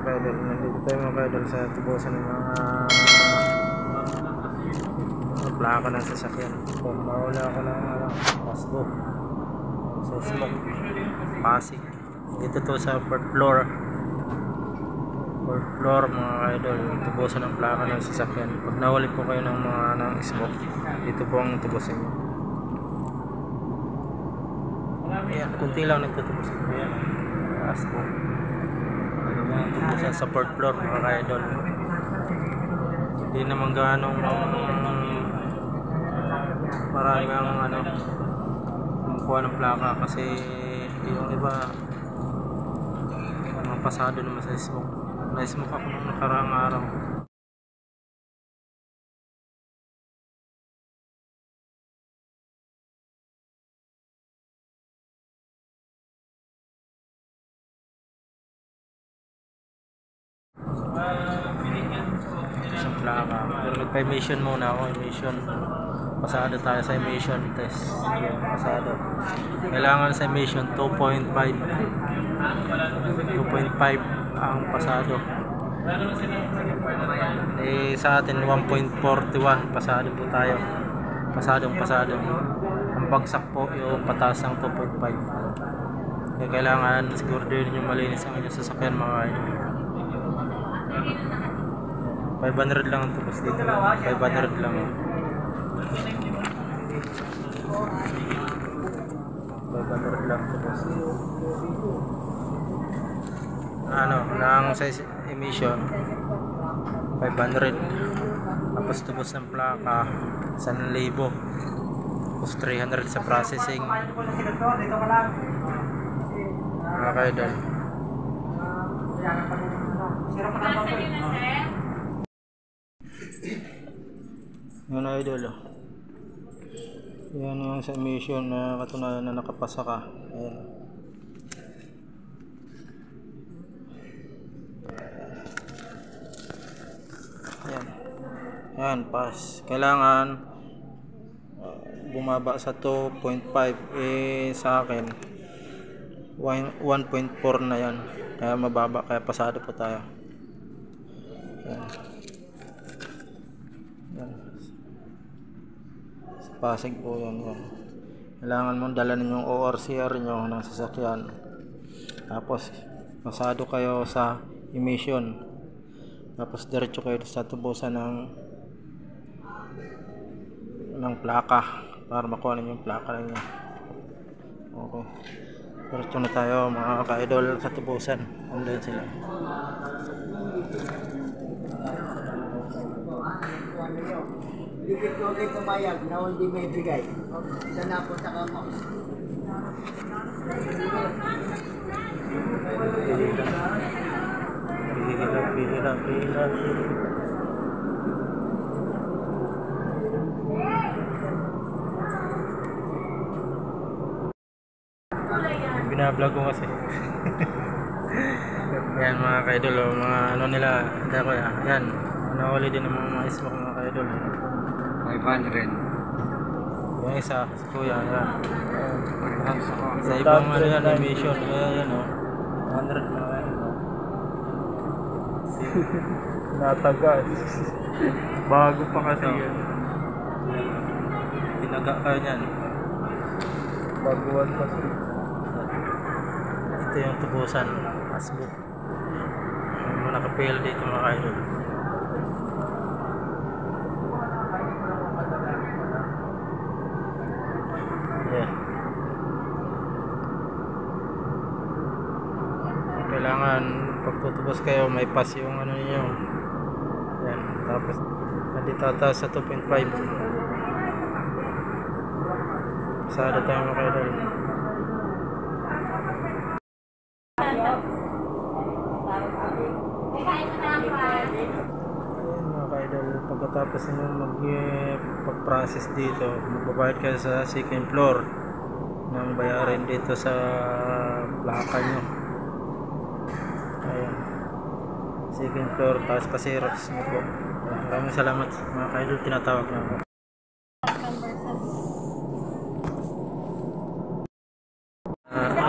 kaidol, nandito tayo mga kaidol sa tubusan ng mga plaka ng sasakyan. Kung mawala ako ng Pasco sa smoke Pasig. Dito to sa fourth floor mga kaidol, tubusan ng plaka ng sasakyan. Pag nahuli po kayo ng mga smoke, dito po ang tubusin nyo. Ayan, kunti lang nagtutubos. Ayan, Pasco. Tubusan sa fourth floor mga kaidol. Hindi naman ganong marami ang kumukuha ng plaka kasi yung iba mga pasado naman sa smoke. Na-smoke ako nung nakaraang araw. Isang plaka. Pero nagpa-emission muna ako. Emission. Pasado tayo sa emission test. Ayan, pasado. Kailangan sa emission 2.5 ang pasado. Sa atin 1.41 pasado po tayo. Pasado. Ang bagsak po yung pataas ng 2.5. Kaya kailangan siguro din yung malinis ang inyong sasakyan mga idol. 500 lang ang tubos dito. 500 lang. 500 lang tubos. Lang sa emission 500. Tapos tubos ng plaka 1,000. Tapos 300 sa processing. Mga kaidol. Yan idol. Yan yung sa emission na katunayan na nakapasa ka. Ayan. Yan, pass. Kailangan bumaba sa 2.5. Sa akin 1.4 na yan. Kaya mababa, kaya pasado po tayo. Yan. Sa Pasig po yan. Kailangan mong dala yung ORCR nyo ng sasakyan. Tapos pasado kayo sa emission. Tapos diretso kayo sa tubusan ng plaka para makuha ninyo yung plaka ninyo. Okay, diretso na tayo mga ka-idol sa tubusan. Andun sila. Dikit ko kayo pumayag na hindi may bigay. Saan na punta ka mo? Pihira. Binablog ko kasi. Yan mga kaidol, mga nila, dako ya. Yan, nahuli din ng mga smoke mga kaidol. 500. Yung isa, si kuya, yan. Sa ibang yan, emission, yan o. 100 mga kaidol. Nataga. Bago pa kasi yan. Tinaga kayo yan. Baguan pa siya. Ito yung tubusan, Pasco. Yung nakapil dito mga kaidol. Yeah. Kailangan pagtutubos kayo may pass yung ninyo. Yan. Tapos nandito taas sa 2.5. Pasado tayo mga kaidol. Pagkatapos nyo mag-process dito, magbabayad kayo sa second floor ng bayarin dito sa plaka nyo. Ayan, second floor, taas pa Xerox nyo po. Maraming salamat mga ka-idol, tinatawag na ako.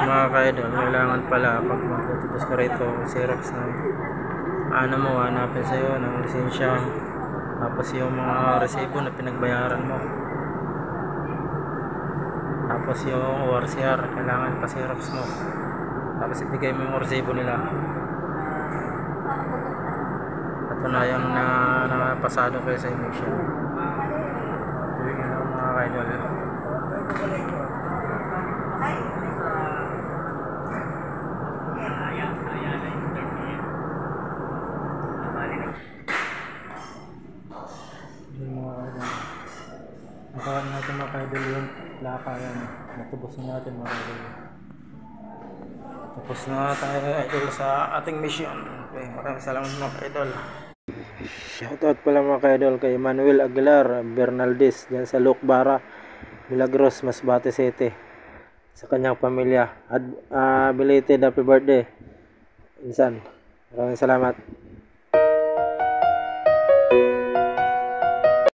Mga ka-idol, kailangan pala pag magtutubos ka rito, Xerox ng ano mo, hanapin sa'yo ng lisensya, tapos yung mga resibo na pinagbayaran mo, tapos yung ORCR, kailangan pa Xerox mo, tapos ibigay mo yung resibo nila, patunayang na napasado kayo sa emission. Yun yung mga ka-idol. Yung mga ka-idol, nakawan natin mga ka-idol yung lakayan, natubos na natin mga ka-idol. Tapos na tayo idol sa ating mission. Okay, maraming salamat mga ka-idol. Shoutout pala mga ka-idol kay Manuel Aguilar Bernaldez dyan sa Lucbara, Milagros, Masbate City, sa kanyang pamilya. Belated happy birthday insan. Maraming salamat.